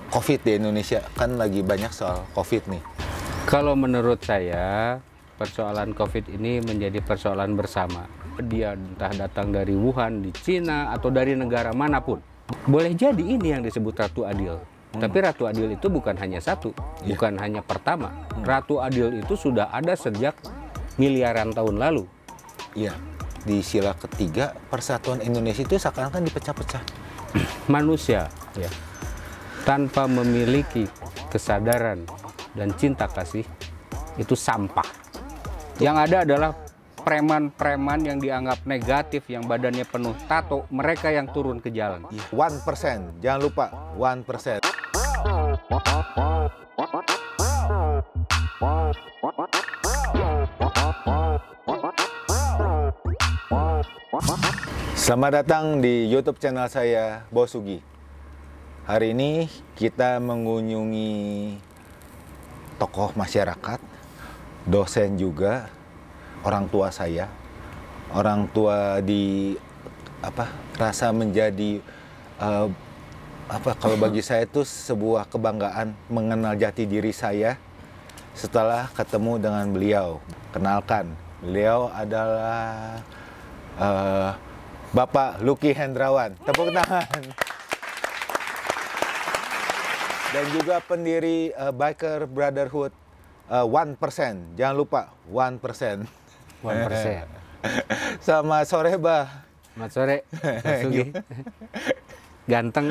COVID di Indonesia, kan lagi banyak soal COVID nih. Kalau menurut saya, persoalan COVID ini menjadi persoalan bersama. Dia entah datang dari Wuhan, di Cina, atau dari negara manapun. Boleh jadi ini yang disebut Ratu Adil. Tapi Ratu Adil itu bukan hanya satu, bukan hanya pertama. Ratu Adil itu sudah ada sejak miliaran tahun lalu. Iya, di sila ketiga persatuan Indonesia itu seakan-akan dipecah-pecah. Manusia ya, tanpa memiliki kesadaran dan cinta kasih itu sampah. Yang ada adalah preman-preman yang dianggap negatif, yang badannya penuh tato, mereka yang turun ke jalan. 1%, jangan lupa 1%. Selamat datang di YouTube channel saya, Bos Sugi. Hari ini kita mengunjungi tokoh masyarakat, dosen juga, orang tua saya, orang tua di rasa menjadi kalau bagi saya itu sebuah kebanggaan mengenal jati diri saya setelah ketemu dengan beliau. Kenalkan, beliau adalah Bapak Lucky Hendrawan. Tepuk tangan. Dan juga pendiri Biker Brotherhood 1%. Jangan lupa 1%. 1%. Selamat sore, Bah. Selamat sore, Mas Sugi. Ganteng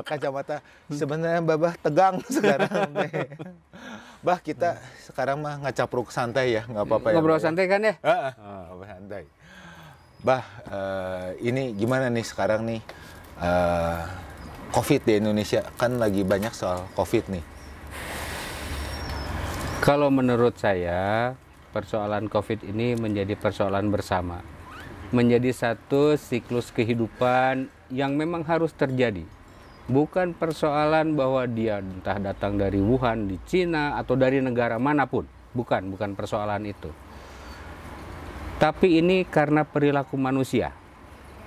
Kacamata. Sebenarnya Babah tegang sekarang. Bah, kita sekarang mah ngacapruk santai ya, nggak apa-apa ya. Ngobrol santai kan ya? Santai. Bah, ini gimana nih sekarang nih COVID di Indonesia, kan lagi banyak soal COVID nih. Kalau menurut saya, persoalan COVID ini menjadi persoalan bersama. Menjadi satu siklus kehidupan yang memang harus terjadi. Bukan persoalan bahwa dia entah datang dari Wuhan, di Cina, atau dari negara manapun. Bukan persoalan itu. Tapi ini karena perilaku manusia.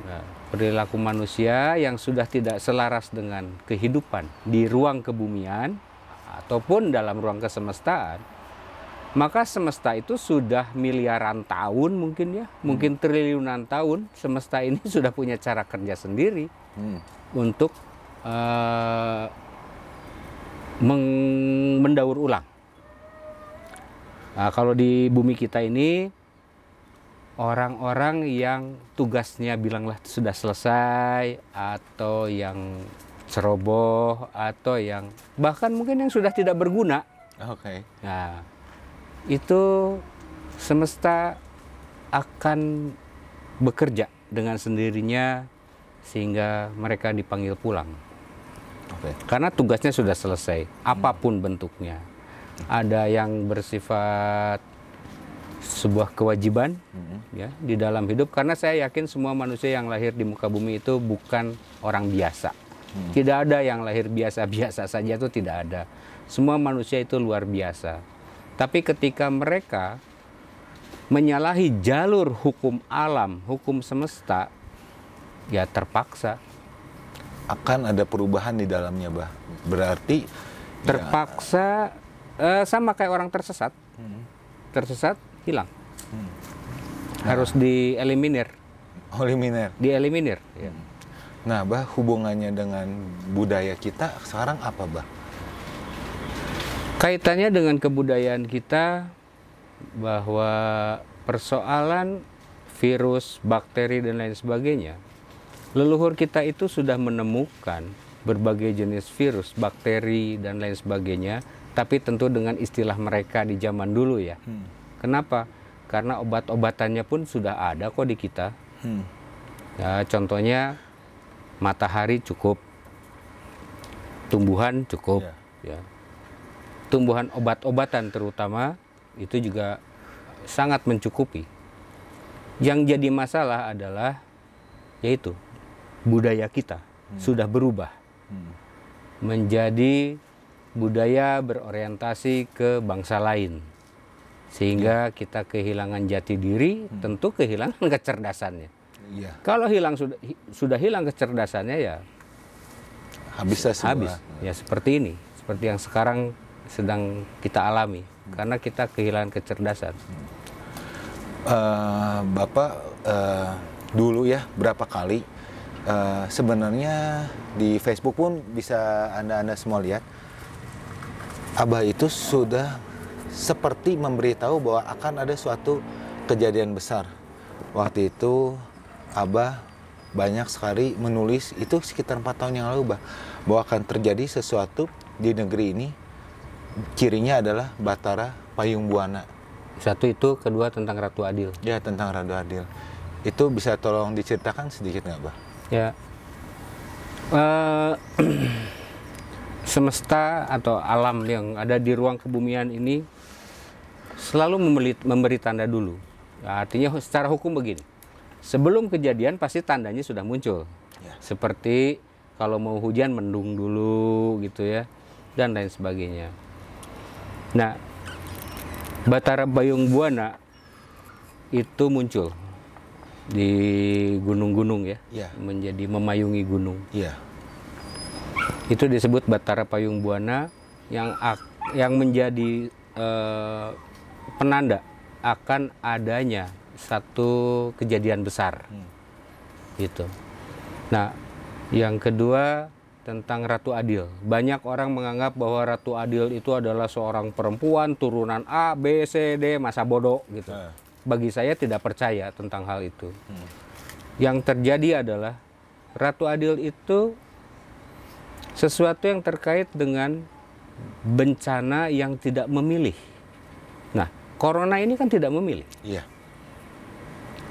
Nah, perilaku manusia yang sudah tidak selaras dengan kehidupan di ruang kebumian ataupun dalam ruang kesemestaan, maka semesta itu sudah miliaran tahun mungkin ya, mungkin triliunan tahun, semesta ini sudah punya cara kerja sendiri untuk mendaur ulang. Nah, kalau di bumi kita ini, orang-orang yang tugasnya bilanglah sudah selesai, atau yang ceroboh, atau yang bahkan mungkin yang sudah tidak berguna. Oke. Nah, itu semesta akan bekerja dengan sendirinya sehingga mereka dipanggil pulang. Oke. Karena tugasnya sudah selesai, apapun bentuknya. Ada yang bersifat sebuah kewajiban ya di dalam hidup, karena saya yakin semua manusia yang lahir di muka bumi itu bukan orang biasa. Tidak ada yang lahir biasa-biasa saja, itu tidak ada. Semua manusia itu luar biasa. Tapi ketika mereka menyalahi jalur hukum alam, hukum semesta, ya terpaksa. Akan ada perubahan di dalamnya, Bah. Berarti Terpaksa sama kayak orang tersesat. Tersesat, hilang. Harus dieliminir. Dieliminir. Ya. Nah, Bah, hubungannya dengan budaya kita sekarang apa, Bah? Kaitannya dengan kebudayaan kita, bahwa persoalan virus, bakteri, dan lain sebagainya, leluhur kita itu sudah menemukan berbagai jenis virus, bakteri, dan lain sebagainya, tapi tentu dengan istilah mereka di zaman dulu ya. Kenapa? Karena obat-obatannya pun sudah ada kok di kita. Ya, contohnya matahari cukup, tumbuhan cukup, ya. Tumbuhan obat-obatan terutama itu juga sangat mencukupi. Yang jadi masalah adalah yaitu budaya kita sudah berubah menjadi budaya berorientasi ke bangsa lain, sehingga kita kehilangan jati diri, tentu kehilangan kecerdasannya. Kalau sudah hilang kecerdasannya, ya Habislah semua. habis. Ya seperti ini, seperti yang sekarang sedang kita alami, karena kita kehilangan kecerdasan. Bapak dulu ya berapa kali sebenarnya di Facebook pun bisa anda semua lihat, Abah itu sudah seperti memberitahu bahwa akan ada suatu kejadian besar. Waktu itu Abah banyak sekali menulis, itu sekitar 4 tahun yang lalu, bahwa akan terjadi sesuatu di negeri ini. Cirinya adalah Batara Payung Buana. Satu itu, kedua tentang Ratu Adil. Ya, tentang Ratu Adil. Itu bisa tolong diceritakan sedikit nggak, Bah? Ya, semesta atau alam yang ada di ruang kebumian ini selalu memberi tanda dulu. Ya, artinya secara hukum begini, sebelum kejadian pasti tandanya sudah muncul. Ya. Seperti kalau mau hujan mendung dulu gitu ya, dan lain sebagainya. Nah, Batara Payung Buana itu muncul di gunung-gunung ya, Ya. menjadi memayungi gunung. Iya. Itu disebut Batara Payung Buana yang menjadi penanda akan adanya satu kejadian besar. Gitu. Nah, yang kedua tentang Ratu Adil. Banyak orang menganggap bahwa Ratu Adil itu adalah seorang perempuan turunan A, B, C, D, masa bodoh gitu. Bagi saya tidak percaya tentang hal itu. Yang terjadi adalah Ratu Adil itu sesuatu yang terkait dengan bencana yang tidak memilih. Nah, corona ini kan tidak memilih. Iya.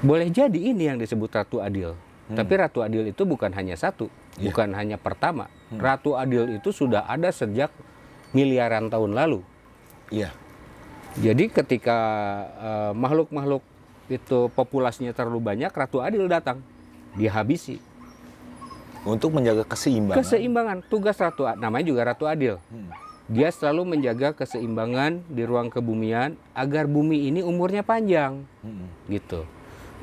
Boleh jadi ini yang disebut Ratu Adil. Tapi Ratu Adil itu bukan hanya satu, bukan hanya pertama. Ratu Adil itu sudah ada sejak miliaran tahun lalu. Iya. Jadi ketika makhluk-makhluk itu populasinya terlalu banyak, Ratu Adil datang, dihabisi. Untuk menjaga keseimbangan. Keseimbangan, tugas Ratu, namanya juga Ratu Adil. Dia selalu menjaga keseimbangan di ruang kebumian agar bumi ini umurnya panjang, gitu.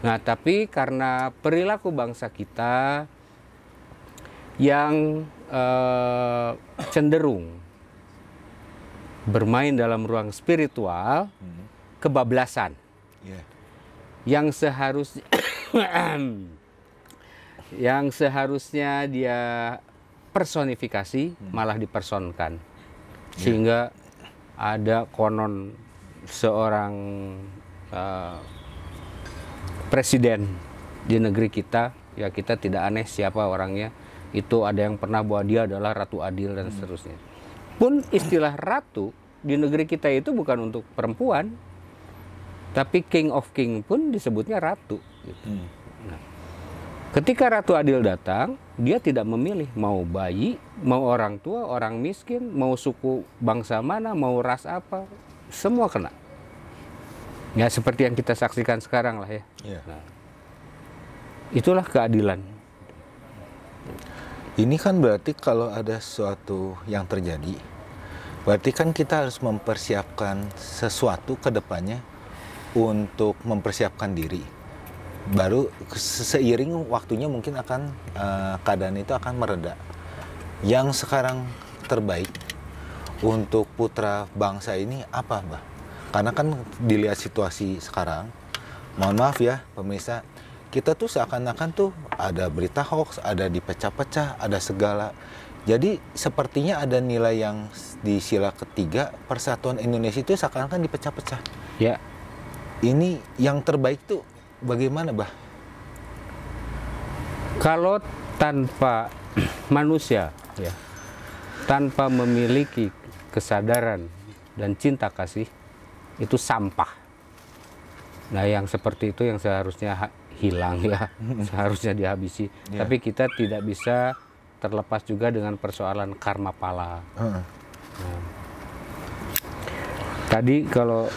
Nah, tapi karena perilaku bangsa kita yang cenderung bermain dalam ruang spiritual, kebablasan, yang seharusnya dia personifikasi malah dipersonkan, sehingga ada konon seorang presiden di negeri kita, ya kita tidak aneh siapa orangnya, itu ada yang pernah bahwa dia adalah Ratu Adil dan seterusnya. Pun istilah ratu di negeri kita itu bukan untuk perempuan, tapi King of King pun disebutnya ratu. Gitu. Nah, ketika Ratu Adil datang, dia tidak memilih mau bayi, mau orang tua, orang miskin, mau suku bangsa mana, mau ras apa, semua kena. Ya seperti yang kita saksikan sekarang lah ya. Nah, itulah keadilan. Ini kan berarti kalau ada sesuatu yang terjadi, berarti kan kita harus mempersiapkan sesuatu ke depannya untuk mempersiapkan diri. Baru seiring waktunya mungkin akan keadaan itu akan mereda. Yang sekarang terbaik untuk putra bangsa ini apa, Mbak? Karena kan dilihat situasi sekarang, mohon maaf ya pemirsa, kita tuh seakan-akan tuh ada berita hoax, ada dipecah-pecah, ada segala. Jadi sepertinya ada nilai yang di sila ketiga, persatuan Indonesia itu seakan-akan dipecah-pecah. Ya. Ini yang terbaik tuh bagaimana, Bah? Kalau tanpa manusia, ya, tanpa memiliki kesadaran dan cinta kasih, itu sampah. Nah, yang seperti itu yang seharusnya hilang ya, seharusnya dihabisi. Tapi kita tidak bisa terlepas juga dengan persoalan karma pala. Nah, tadi kalau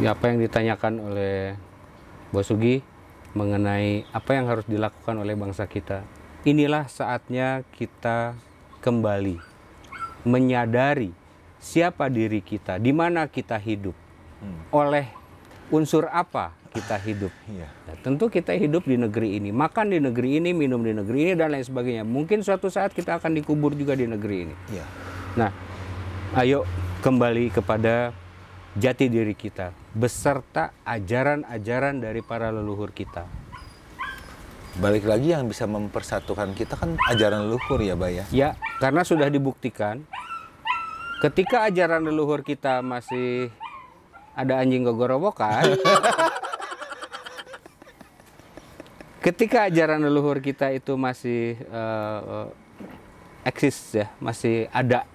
apa yang ditanyakan oleh Bos Sugi mengenai apa yang harus dilakukan oleh bangsa kita, inilah saatnya kita kembali menyadari siapa diri kita, di mana kita hidup, oleh unsur apa kita hidup. Iya. Nah, tentu kita hidup di negeri ini, makan di negeri ini, minum di negeri ini, dan lain sebagainya. Mungkin suatu saat kita akan dikubur juga di negeri ini. Iya. Nah, ayo kembali kepada jati diri kita, beserta ajaran-ajaran dari para leluhur kita. Balik lagi yang bisa mempersatukan kita kan ajaran leluhur ya, Bay ya? Ya, karena sudah dibuktikan, ketika ajaran leluhur kita masih ada anjing gogorowokan, ketika ajaran leluhur kita itu masih eksis ya, masih ada,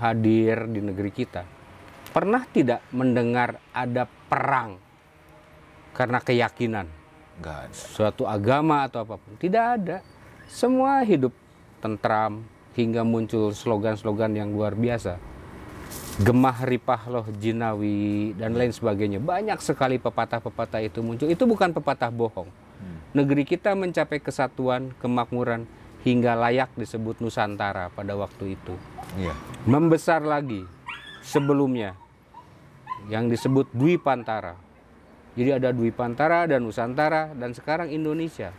hadir di negeri kita, pernah tidak mendengar ada perang karena keyakinan? Nggak ada. Suatu agama atau apapun, tidak ada. Semua hidup tentram hingga muncul slogan-slogan yang luar biasa. Gemah ripah loh jinawi dan lain sebagainya. Banyak sekali pepatah-pepatah itu muncul. Itu bukan pepatah bohong. Negeri kita mencapai kesatuan, kemakmuran hingga layak disebut Nusantara pada waktu itu. Iya. Membesar lagi sebelumnya yang disebut Dwipantara. Jadi ada Dwipantara dan Nusantara dan sekarang Indonesia.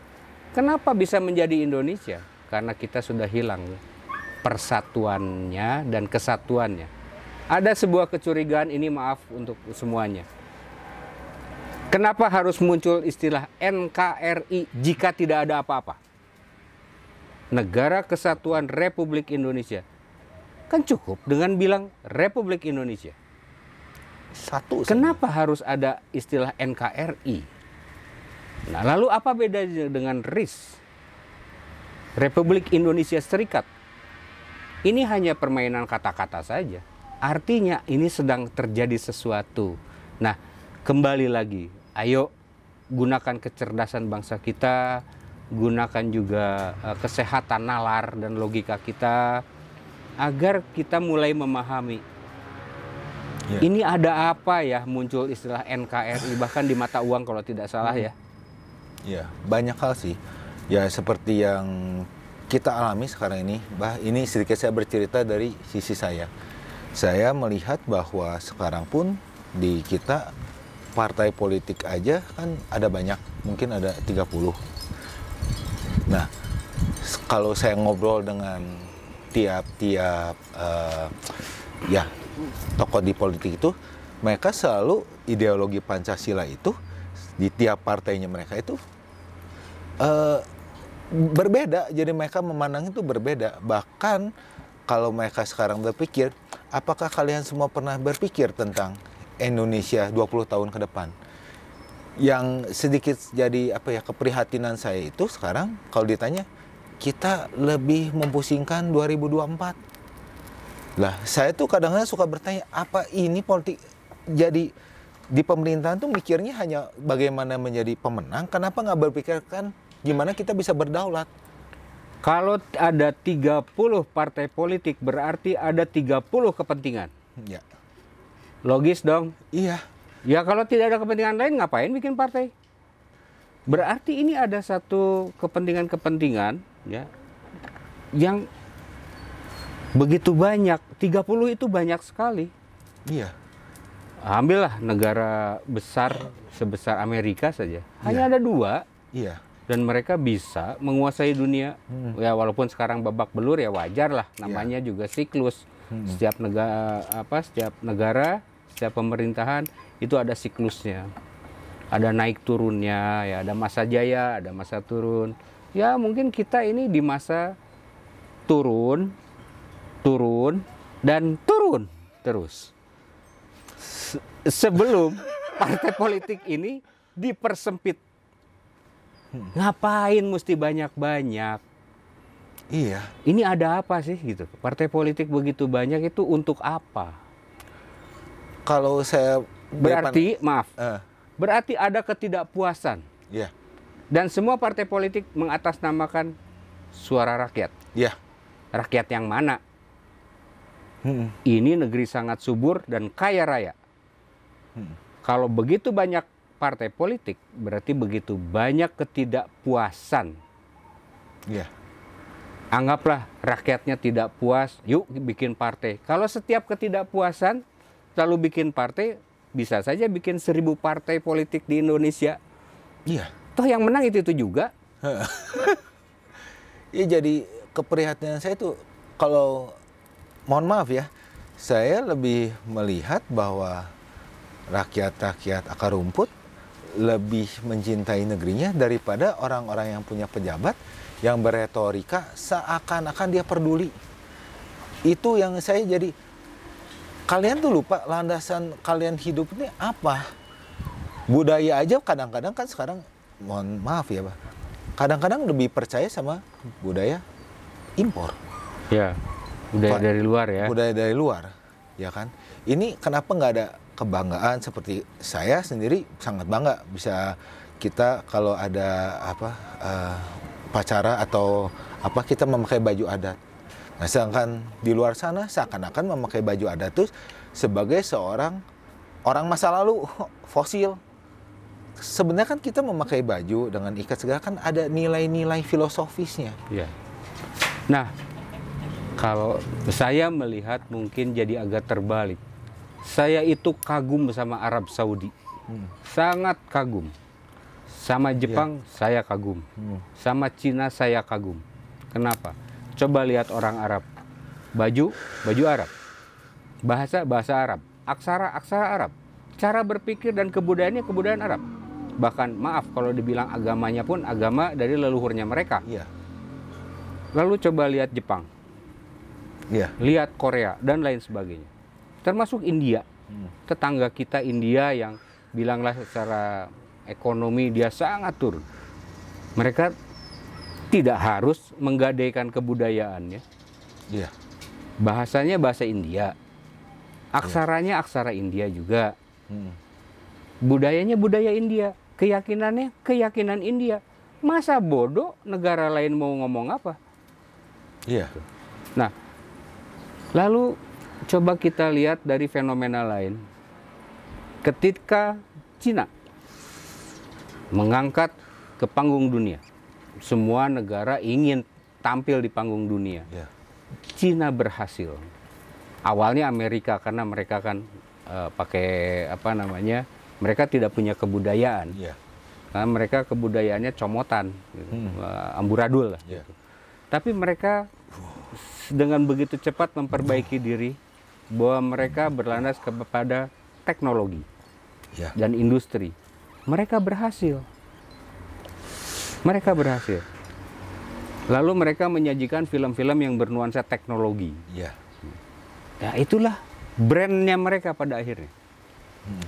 Kenapa bisa menjadi Indonesia? Karena kita sudah hilang persatuannya dan kesatuannya. Ada sebuah kecurigaan, ini maaf untuk semuanya. Kenapa harus muncul istilah NKRI jika tidak ada apa-apa? Negara Kesatuan Republik Indonesia. Kan cukup dengan bilang Republik Indonesia. Satu. Kenapa harus ada istilah NKRI? Nah, lalu apa bedanya dengan RIS? Republik Indonesia Serikat. Ini hanya permainan kata-kata saja. Artinya ini sedang terjadi sesuatu. Nah, kembali lagi, ayo gunakan kecerdasan bangsa kita, gunakan juga kesehatan nalar dan logika kita agar kita mulai memahami. Ya. Ini ada apa ya muncul istilah NKRI bahkan di mata uang kalau tidak salah ya. Ya, banyak hal sih. Ya seperti yang kita alami sekarang ini, ini sedikit saya bercerita dari sisi saya. Saya melihat bahwa sekarang pun di kita partai politik aja kan ada banyak, mungkin ada 30. Nah, kalau saya ngobrol dengan tiap-tiap ya tokoh di politik itu, mereka selalu ideologi Pancasila itu di tiap partainya mereka itu berbeda. Jadi mereka memandang itu berbeda. Bahkan kalau mereka sekarang berpikir, apakah kalian semua pernah berpikir tentang Indonesia 20 tahun ke depan? Yang sedikit jadi keprihatinan saya itu sekarang kalau ditanya, kita lebih mempusingkan 2024. Lah, saya tuh kadang-kadang suka bertanya, apa ini politik jadi di pemerintahan tuh mikirnya hanya bagaimana menjadi pemenang, kenapa nggak berpikirkan gimana kita bisa berdaulat? Kalau ada 30 partai politik berarti ada 30 kepentingan. Ya. Logis dong. Iya. Ya kalau tidak ada kepentingan lain ngapain bikin partai? Berarti ini ada satu kepentingan-kepentingan ya yang begitu banyak. 30 itu banyak sekali. Iya. Ambillah negara besar sebesar Amerika saja. Hanya ada 2. Iya. Dan mereka bisa menguasai dunia. Ya walaupun sekarang babak belur ya wajar lah. Namanya juga siklus. Setiap negara, setiap pemerintahan itu ada siklusnya. Ada naik turunnya, ya ada masa jaya, ada masa turun. Ya mungkin kita ini di masa turun dan turun terus. Sebelum partai politik ini dipersempit. Ngapain mesti banyak-banyak? Iya. Ini ada apa sih gitu? Partai politik begitu banyak itu untuk apa? Kalau saya berarti berarti ada ketidakpuasan. Iya. Dan semua partai politik mengatasnamakan suara rakyat. Iya. Rakyat yang mana? Ini negeri sangat subur dan kaya raya. Kalau begitu banyak partai politik, berarti begitu banyak ketidakpuasan. Iya. Anggaplah rakyatnya tidak puas, yuk bikin partai. Kalau setiap ketidakpuasan lalu bikin partai, bisa saja bikin 1000 partai politik di Indonesia. Iya. Toh yang menang itu juga. Ya jadi keprihatinan saya tuh, kalau mohon maaf ya, saya lebih melihat bahwa rakyat-rakyat akar rumput lebih mencintai negerinya daripada orang-orang yang punya pejabat yang beretorika seakan-akan dia peduli. Itu yang saya jadi, kalian tuh lupa landasan kalian hidup ini apa? Budaya aja kadang-kadang kan sekarang, mohon maaf ya Pak, kadang-kadang lebih percaya sama budaya impor. Ya, budaya dari luar ya. Budaya dari luar, ya kan? Ini kenapa nggak ada kebanggaan? Seperti saya sendiri sangat bangga bisa kita kalau ada upacara atau apa, kita memakai baju adat. Nah, sedangkan di luar sana seakan-akan memakai baju adat itu sebagai seorang orang masa lalu, fosil. Sebenarnya kan kita memakai baju dengan ikat segala kan ada nilai-nilai filosofisnya. Ya. Nah, kalau saya melihat mungkin jadi agak terbalik. Saya itu kagum sama Arab Saudi. Sangat kagum. Sama Jepang saya kagum. Sama Cina saya kagum. Kenapa? Coba lihat orang Arab. Baju Arab. Bahasa Arab. Aksara Arab. Cara berpikir dan kebudayaannya kebudayaan Arab. Bahkan maaf kalau dibilang agamanya pun agama dari leluhurnya mereka. Iya. Lalu coba lihat Jepang. Iya. Lihat Korea dan lain sebagainya. Termasuk India. Tetangga kita India yang bilanglah secara ekonomi dia sangat turun. Mereka tidak harus menggadaikan kebudayaannya. Iya. Bahasanya bahasa India. Aksaranya aksara India juga. Budayanya budaya India. Keyakinannya keyakinan India. Masa bodoh negara lain mau ngomong apa? Iya. Nah, lalu coba kita lihat dari fenomena lain. Ketika Cina mengangkat ke panggung dunia, semua negara ingin tampil di panggung dunia. Iya. Cina berhasil. Awalnya Amerika karena mereka kan pakai mereka tidak punya kebudayaan. Iya. Karena mereka kebudayaannya comotan, gitu. Amburadul lah. Iya. Gitu. Tapi mereka dengan begitu cepat memperbaiki diri, bahwa mereka berlandas kepada teknologi dan industri. Mereka berhasil. Lalu mereka menyajikan film-film yang bernuansa teknologi. Iya. Ya itulah brandnya mereka pada akhirnya.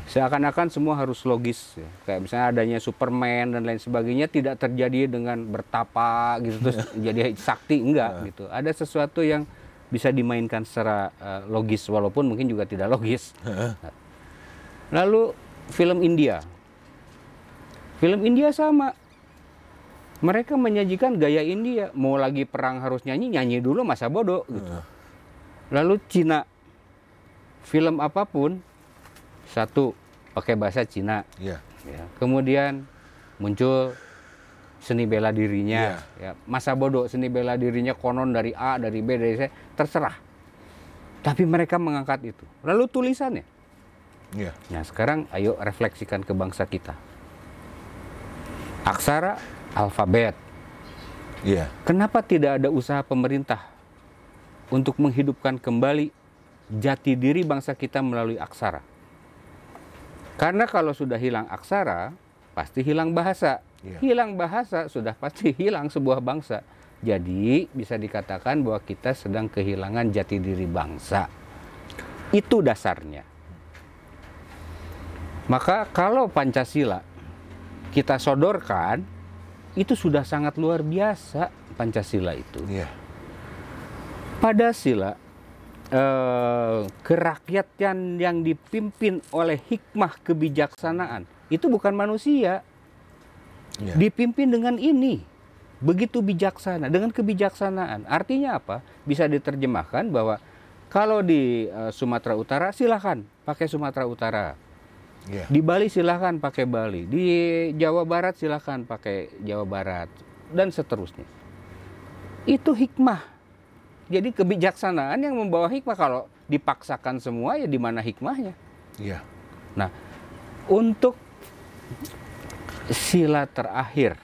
Seakan-akan semua harus logis. Ya. Kayak misalnya adanya Superman dan lain sebagainya tidak terjadi dengan bertapa gitu terus jadi sakti, enggak gitu. Ada sesuatu yang bisa dimainkan secara logis walaupun mungkin juga tidak logis. Lalu film India. Film India sama. Mereka menyajikan gaya India. Mau lagi perang harus nyanyi dulu, masa bodoh gitu. Lalu Cina. Film apapun satu pakai bahasa Cina. Iya. Ya. Kemudian muncul seni bela dirinya. Ya. Masa bodoh seni bela dirinya konon dari A, dari B, dari C, terserah. Tapi mereka mengangkat itu. Lalu tulisannya. Iya. Nah sekarang ayo refleksikan ke bangsa kita. Aksara, alfabet. Iya. Kenapa tidak ada usaha pemerintah untuk menghidupkan kembali jati diri bangsa kita melalui aksara? Karena kalau sudah hilang aksara, pasti hilang bahasa. Iya. Hilang bahasa, sudah pasti hilang sebuah bangsa. Jadi bisa dikatakan bahwa kita sedang kehilangan jati diri bangsa. Itu dasarnya. Maka kalau Pancasila kita sodorkan, itu sudah sangat luar biasa Pancasila itu. Iya. Pada sila kerakyatan yang dipimpin oleh hikmah kebijaksanaan itu bukan manusia. Iya. Dipimpin dengan ini, begitu bijaksana, dengan kebijaksanaan. Artinya apa? Bisa diterjemahkan bahwa kalau di Sumatera Utara silahkan pakai Sumatera Utara. Iya. Di Bali silahkan pakai Bali. Di Jawa Barat silahkan pakai Jawa Barat. Dan seterusnya. Itu hikmah. Jadi kebijaksanaan yang membawa hikmah. Kalau dipaksakan semua ya di mana hikmahnya? Iya. Nah Untuk sila terakhir,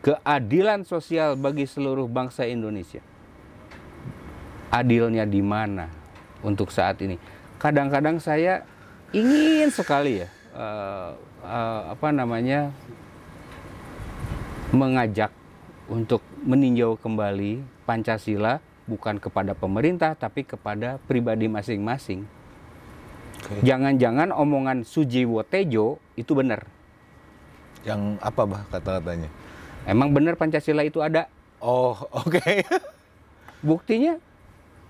keadilan sosial bagi seluruh bangsa Indonesia. Adilnya di mana untuk saat ini? Kadang-kadang saya ingin sekali ya, mengajak untuk meninjau kembali Pancasila bukan kepada pemerintah tapi kepada pribadi masing-masing. Jangan-jangan omongan Sujiwo Tejo itu benar. Yang apa bah kata-katanya? Emang benar Pancasila itu ada? Oh, oke. Buktinya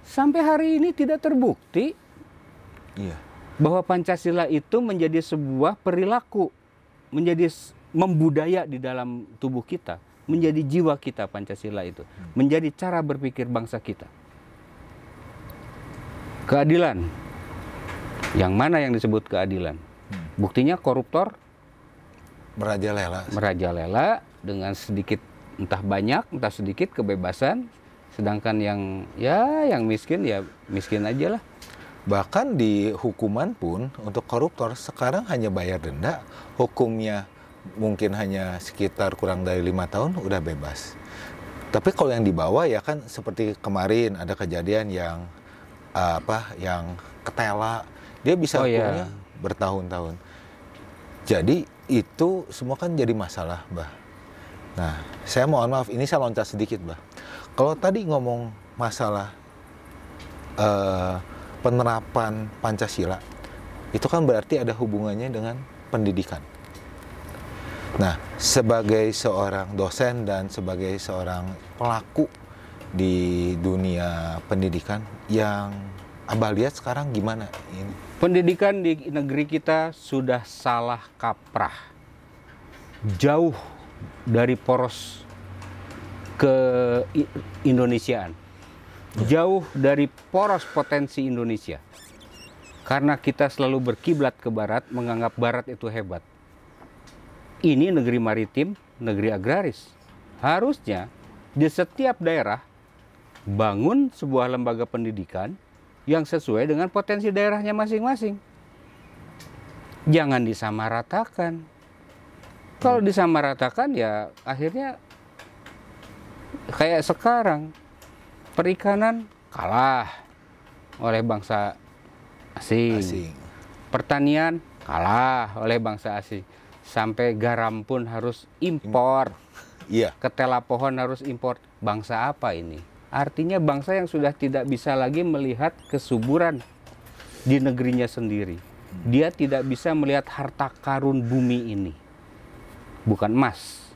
sampai hari ini tidak terbukti Iya. bahwa Pancasila itu menjadi sebuah perilaku, menjadi membudaya di dalam tubuh kita, menjadi jiwa kita Pancasila itu, menjadi cara berpikir bangsa kita. Keadilan. Yang mana yang disebut keadilan? Buktinya koruptor merajalela dengan sedikit, entah banyak, entah sedikit kebebasan, sedangkan yang miskin ya miskin aja lah. Bahkan di hukuman pun untuk koruptor sekarang hanya bayar denda, hukumnya mungkin hanya sekitar kurang dari 5 tahun udah bebas. Tapi kalau yang di bawah ya kan seperti kemarin ada kejadian yang yang ketela, dia bisa hukumnya bertahun-tahun. Jadi itu semua kan jadi masalah, Bah. Nah, saya mohon maaf, ini saya loncat sedikit, Bah. Kalau tadi ngomong masalah penerapan Pancasila, itu kan berarti ada hubungannya dengan pendidikan. Nah, sebagai seorang dosen dan sebagai seorang pelaku di dunia pendidikan, yang Abah lihat sekarang gimana ini? Pendidikan di negeri kita sudah salah kaprah. Jauh dari poros ke-Indonesiaan. Jauh dari poros potensi Indonesia. Karena kita selalu berkiblat ke barat, menganggap barat itu hebat. Ini negeri maritim, negeri agraris. Harusnya di setiap daerah bangun sebuah lembaga pendidikan yang sesuai dengan potensi daerahnya masing-masing. Jangan disamaratakan. Kalau disamaratakan ya akhirnya kayak sekarang, perikanan kalah oleh bangsa asing. Pertanian kalah oleh bangsa asing. Sampai garam pun harus impor. Iya. Ketela pohon harus impor. Bangsa apa ini? Artinya bangsa yang sudah tidak bisa lagi melihat kesuburan di negerinya sendiri. Dia tidak bisa melihat harta karun bumi ini. Bukan emas.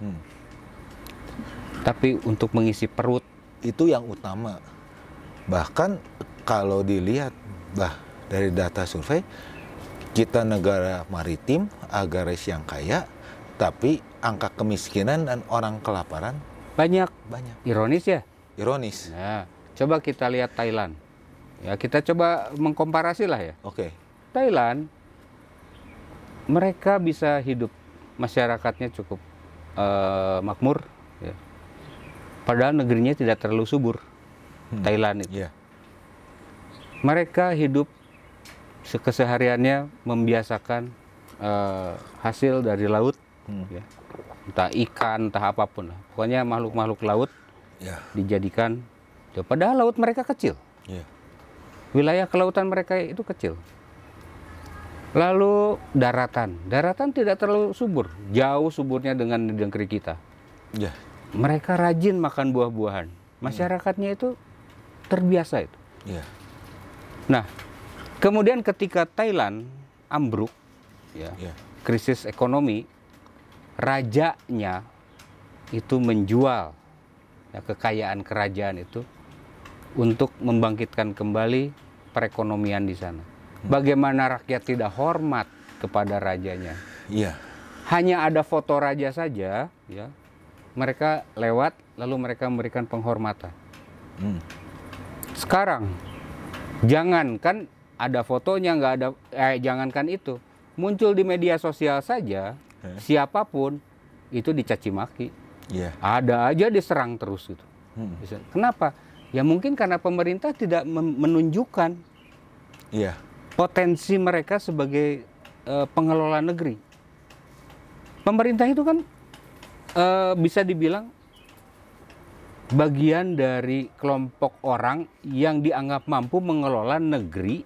Tapi untuk mengisi perut. Itu yang utama. Bahkan kalau dilihat dari data survei, kita negara maritim, agraris yang kaya, tapi angka kemiskinan dan orang kelaparan banyak. Ironis ya? Ironis. Nah, coba kita lihat Thailand. Ya, kita coba mengkomparasi lah ya. Oke. Thailand, mereka bisa hidup, masyarakatnya cukup makmur. Ya. Padahal negerinya tidak terlalu subur. Thailand itu. Yeah. Mereka hidup kesehariannya membiasakan hasil dari laut. Ya. Entah ikan, entah apapun. Pokoknya makhluk-makhluk laut. Yeah. Dijadikan, padahal laut mereka kecil. Yeah. Wilayah kelautan mereka itu kecil. Lalu daratan tidak terlalu subur, jauh suburnya dengan di negeri kita. Yeah. Mereka rajin makan buah-buahan, masyarakatnya itu terbiasa itu. Yeah. Nah, kemudian ketika Thailand ambruk, krisis ekonomi, rajanya itu menjual kekayaan kerajaan itu untuk membangkitkan kembali perekonomian di sana. Bagaimana rakyat tidak hormat kepada rajanya? Iya. Hanya ada foto raja saja, ya. Mereka lewat lalu mereka memberikan penghormatan. Sekarang jangankan ada fotonya, nggak ada, jangankan itu, muncul di media sosial saja, siapapun itu dicaci maki. Yeah. Ada aja diserang terus gitu. Kenapa? Ya mungkin karena pemerintah tidak menunjukkan potensi mereka sebagai pengelola negeri. Pemerintah itu kan bisa dibilang bagian dari kelompok orang yang dianggap mampu mengelola negeri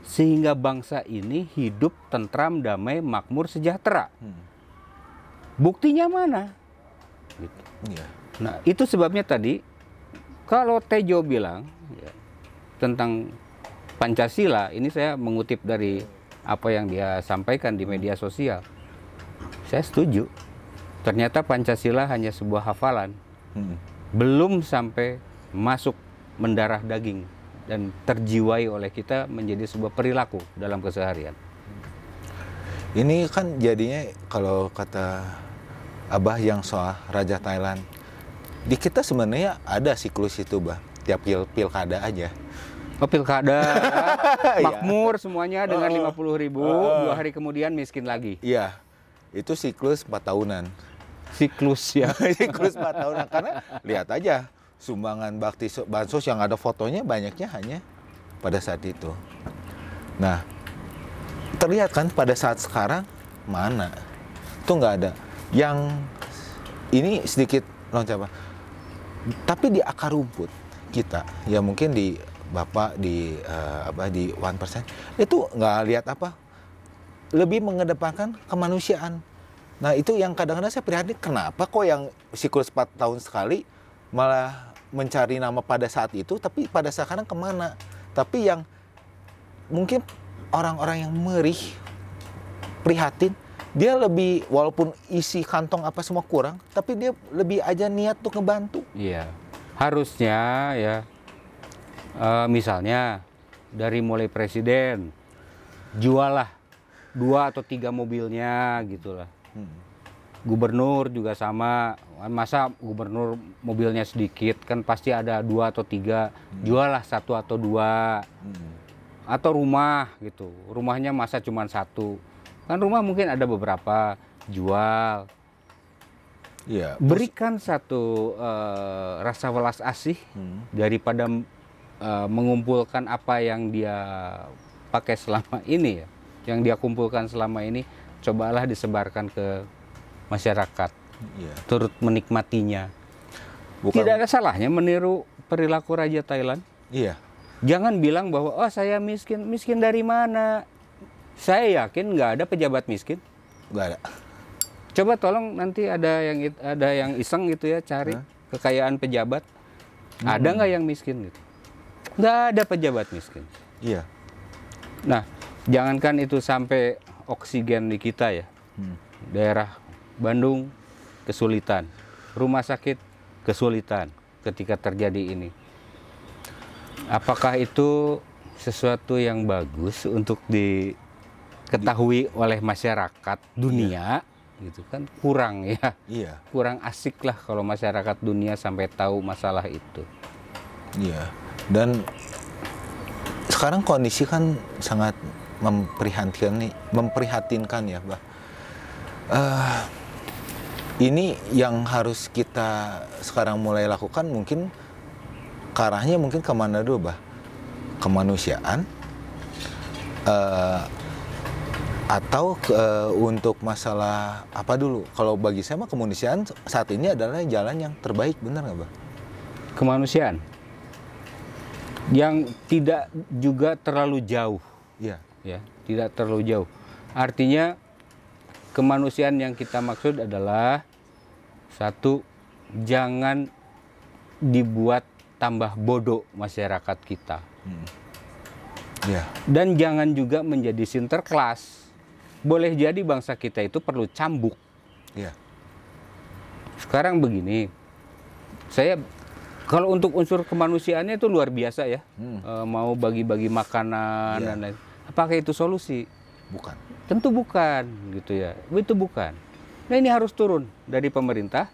sehingga bangsa ini hidup tentram, damai, makmur, sejahtera. Buktinya mana? Gitu. Nah, itu sebabnya tadi kalau Tejo bilang ya, tentang Pancasila, ini saya mengutip dari apa yang dia sampaikan di media sosial. Saya setuju. Ternyata Pancasila hanya sebuah hafalan. Belum sampai masuk mendarah daging dan terjiwai oleh kita menjadi sebuah perilaku dalam keseharian. Ini kan jadinya kalau kata Abah yang soal Raja Thailand, di kita sebenarnya ada siklus itu, Bah. Tiap pilkada aja. Oh, pilkada, makmur semuanya dengan 50.000, 2 hari kemudian miskin lagi. Iya, itu siklus 4 tahunan. Siklus ya. Siklus 4 tahunan, karena lihat aja sumbangan bakti bansos yang ada fotonya banyaknya hanya pada saat itu. Nah, terlihat kan pada saat sekarang mana? Itu nggak ada. Yang ini sedikit loncat, tapi di akar rumput kita, ya mungkin di Bapak di di 1% itu nggak lihat apa, lebih mengedepankan kemanusiaan. Nah, itu yang kadang-kadang saya prihatin, kenapa kok yang siklus 4 tahun sekali malah mencari nama pada saat itu, tapi pada sekarang kemana? Tapi yang mungkin orang-orang yang merih, prihatin, dia lebih, walaupun isi kantong apa semua kurang, tapi dia lebih aja niat untuk ngebantu. Iya, harusnya ya, misalnya dari mulai presiden, jualah 2 atau 3 mobilnya gitulah. Gubernur juga sama, masa gubernur mobilnya sedikit, kan pasti ada 2 atau 3, jualah 1 atau 2. Atau rumah gitu, rumahnya masa cuma 1, kan rumah mungkin ada beberapa, jual. Ya, Berikan satu rasa welas asih daripada mengumpulkan apa yang dia pakai selama ini ya, yang dia kumpulkan selama ini, cobalah disebarkan ke masyarakat, turut menikmatinya. Tidak ada salahnya meniru perilaku Raja Thailand. Iya. Jangan bilang bahwa oh saya miskin, miskin dari mana? Saya yakin nggak ada pejabat miskin. Nggak ada. Coba tolong nanti ada yang iseng gitu ya, cari kekayaan pejabat. Ada nggak yang miskin gitu? Nggak ada pejabat miskin. Iya. Nah, jangankan itu sampai oksigen di kita ya. Daerah Bandung kesulitan, rumah sakit kesulitan ketika terjadi ini. Apakah itu sesuatu yang bagus untuk diketahui oleh masyarakat dunia? Gitu kan kurang ya. Iya. Kurang asik lah kalau masyarakat dunia sampai tahu masalah itu. Iya. Dan sekarang kondisi kan sangat memprihatinkan ya, Bah. Ini yang harus kita sekarang mulai lakukan, mungkin ke arahnya mungkin kemana dulu, Bah? Kemanusiaan, atau untuk masalah apa dulu? Kalau bagi saya mah kemanusiaan saat ini adalah jalan yang terbaik, benar nggak, Bah? Kemanusiaan yang tidak juga terlalu jauh. Iya. Ya, tidak terlalu jauh. Artinya kemanusiaan yang kita maksud adalah satu, jangan dibuat tambah bodoh masyarakat kita. Iya. Dan jangan juga menjadi sinterklas. Boleh jadi bangsa kita itu perlu cambuk. Iya. Sekarang begini, saya kalau untuk unsur kemanusiaannya itu luar biasa ya. Mau bagi-bagi makanan dan lain. Apakah itu solusi? Bukan. Tentu bukan, gitu ya. Itu bukan. Nah, ini harus turun dari pemerintah,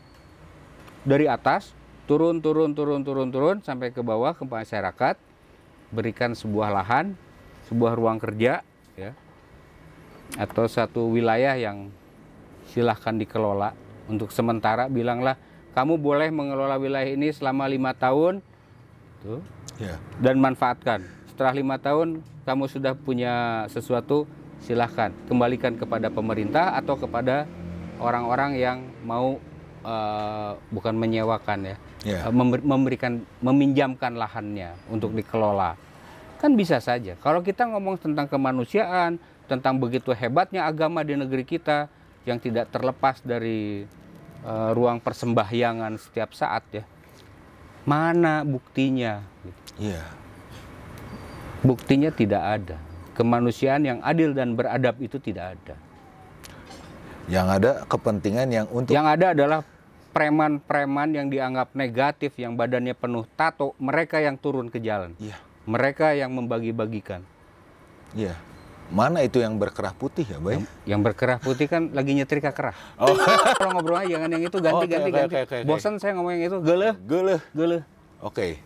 dari atas, turun sampai ke bawah ke masyarakat, berikan sebuah lahan, sebuah ruang kerja, ya, atau satu wilayah yang silahkan dikelola untuk sementara. Bilanglah kamu boleh mengelola wilayah ini selama 5 tahun, tuh, dan manfaatkan. Setelah 5 tahun kamu sudah punya sesuatu, silahkan kembalikan kepada pemerintah atau kepada orang-orang yang mau bukan menyewakan ya, meminjamkan lahannya untuk dikelola. Kan bisa saja. Kalau kita ngomong tentang kemanusiaan, tentang begitu hebatnya agama di negeri kita yang tidak terlepas dari ruang persembahyangan setiap saat ya. Mana buktinya? Iya. Buktinya tidak ada. Kemanusiaan yang adil dan beradab itu tidak ada. Yang ada kepentingan yang untuk... Yang ada adalah preman-preman yang dianggap negatif, yang badannya penuh tato, mereka yang turun ke jalan. Iya. Mereka yang membagi-bagikan. Iya. Mana itu yang berkerah putih ya, Bay? Yang berkerah putih kan lagi nyetrika kerah. Oh. Kalau ngobrolnya jangan yang itu, ganti. Okay. Bosan saya ngomong yang itu, geleh. Oke.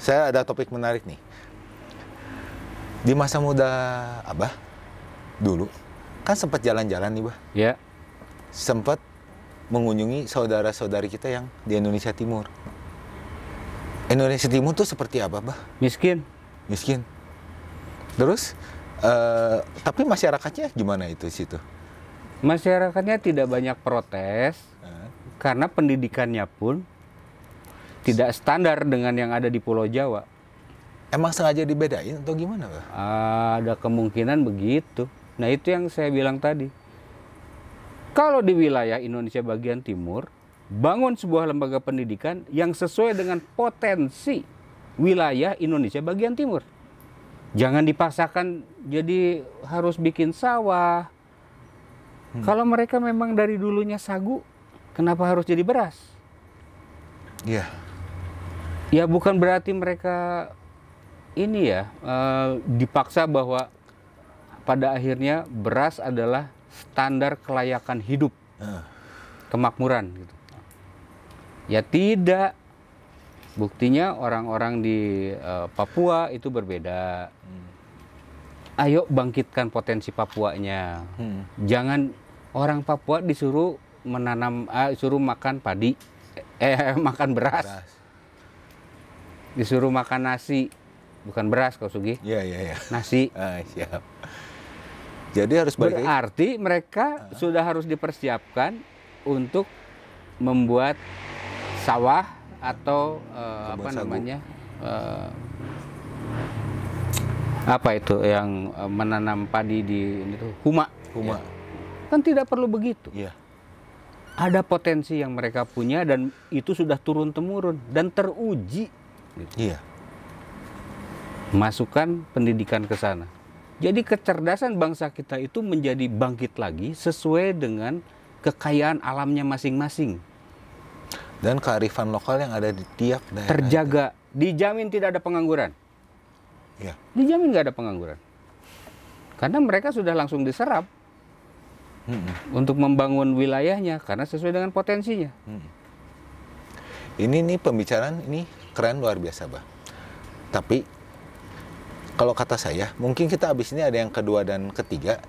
Saya ada topik menarik nih. Di masa muda Abah, dulu, kan sempat jalan-jalan nih, Bah. Ya. Sempat mengunjungi saudara-saudari kita yang di Indonesia Timur. Indonesia Timur tuh seperti apa, Bah? Miskin. Terus, tapi masyarakatnya gimana itu situ? Masyarakatnya tidak banyak protes, karena pendidikannya pun tidak standar dengan yang ada di Pulau Jawa. Emang sengaja dibedain atau gimana, Bah? Ada kemungkinan begitu. Nah itu yang saya bilang tadi. Kalau di wilayah Indonesia bagian timur, bangun sebuah lembaga pendidikan yang sesuai dengan potensi wilayah Indonesia bagian timur. Jangan dipaksakan jadi harus bikin sawah. Kalau mereka memang dari dulunya sagu, kenapa harus jadi beras? Iya. Ya bukan berarti mereka ini ya dipaksa bahwa pada akhirnya beras adalah standar kelayakan hidup, kemakmuran gitu. Ya tidak. Buktinya orang-orang di Papua itu berbeda. Ayo bangkitkan potensi Papuanya. Jangan orang Papua disuruh suruh makan padi, makan beras. Disuruh makan nasi, bukan beras kau Sugi. Iya. Nasi. Siap. Jadi harus balik. Berarti mereka sudah harus dipersiapkan untuk membuat sawah atau apa namanya, apa itu yang menanam padi di itu, huma. Ya. Kan tidak perlu begitu. Iya. Ada potensi yang mereka punya dan itu sudah turun temurun dan teruji. Iya. Masukkan pendidikan ke sana. Jadi kecerdasan bangsa kita itu menjadi bangkit lagi sesuai dengan kekayaan alamnya masing-masing. Dan kearifan lokal yang ada di tiap daerah. Terjaga, dijamin tidak ada pengangguran. Iya. Dijamin nggak ada pengangguran. Karena mereka sudah langsung diserap untuk membangun wilayahnya karena sesuai dengan potensinya. Ini nih pembicaraan ini keren luar biasa, Bah. Tapi kalau kata saya, mungkin kita abis ini ada yang kedua dan ketiga,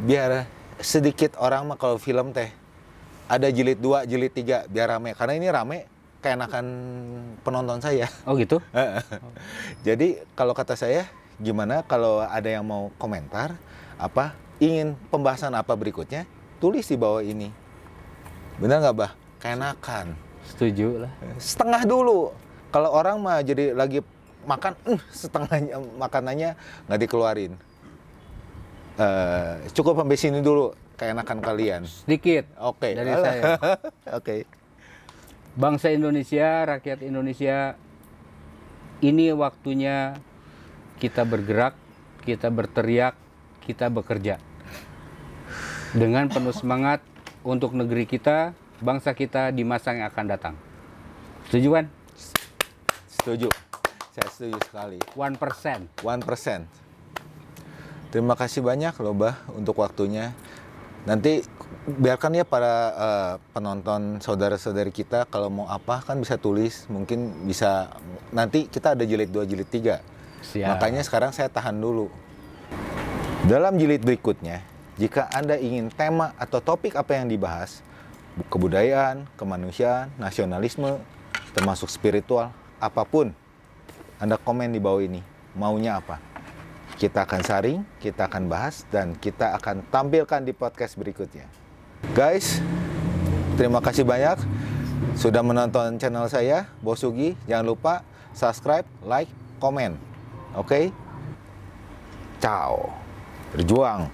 biar sedikit orang mah kalau film teh ada jilid 2, jilid 3 biar rame. Karena ini rame keenakan penonton saya. Oh gitu? Jadi kalau kata saya, gimana kalau ada yang mau komentar, apa ingin pembahasan apa berikutnya, tulis di bawah ini. Benar nggak, Bah? Keenakan. Setuju lah. Setengah dulu. Kalau orang mah jadi lagi makan, setengahnya makanannya nggak dikeluarin. Cukup sampai sini dulu, keenakan kalian. Sedikit. Oke. Dari saya. Oke. Bangsa Indonesia, rakyat Indonesia, ini waktunya kita bergerak, kita berteriak, kita bekerja. Dengan penuh semangat untuk negeri kita, bangsa kita di masa yang akan datang. Setuju kan? Setuju. Saya setuju sekali. 1%. Terima kasih banyak loh, Bah, untuk waktunya. Nanti biarkan ya para penonton saudara-saudari kita kalau mau apa kan bisa tulis, mungkin bisa nanti kita ada jilid 2, jilid 3. Siap. Makanya sekarang saya tahan dulu. Dalam jilid berikutnya, jika Anda ingin tema atau topik apa yang dibahas, kebudayaan, kemanusiaan, nasionalisme, termasuk spiritual, apapun, Anda komen di bawah ini. Maunya apa? Kita akan saring, kita akan bahas, dan kita akan tampilkan di podcast berikutnya. Guys, terima kasih banyak sudah menonton channel saya, Bos Sugi. Jangan lupa subscribe, like, komen. Oke? Ciao. Berjuang.